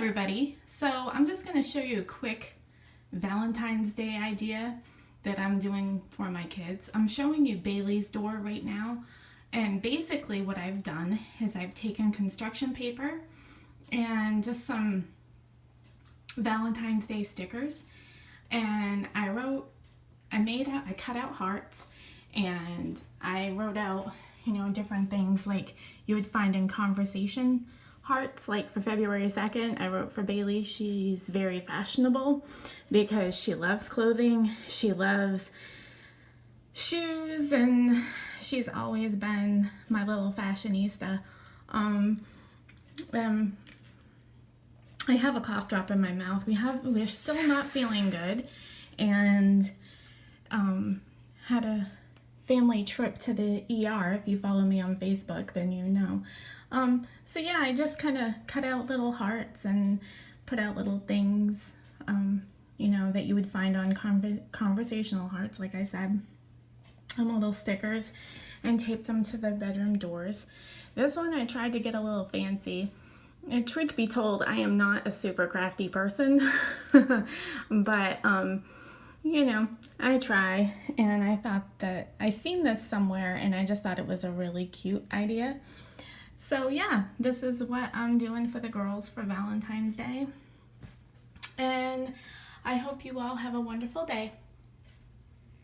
everybody. So I'm just going to show you a quick Valentine's Day idea that I'm doing for my kids. I'm showing you Bailey's door right now, and basically what I've done is I've taken construction paper and just some Valentine's Day stickers, and I cut out hearts, and I wrote out, different things like you would find in conversation hearts. Like for February 2nd, I wrote for Bailey, she's very fashionable because she loves clothing, she loves shoes, and she's always been my little fashionista. I have a cough drop in my mouth. We're still not feeling good, and had a family trip to the ER. If you follow me on Facebook, then you know. So yeah, I just kind of cut out little hearts and put out little things, that you would find on conversational hearts, like I said, little stickers, and tape them to the bedroom doors. This one I tried to get a little fancy. And truth be told, I am not a super crafty person, but I try, and I thought that I seen this somewhere, and I just thought it was a really cute idea. So yeah, this is what I'm doing for the girls for Valentine's Day, and I hope you all have a wonderful day.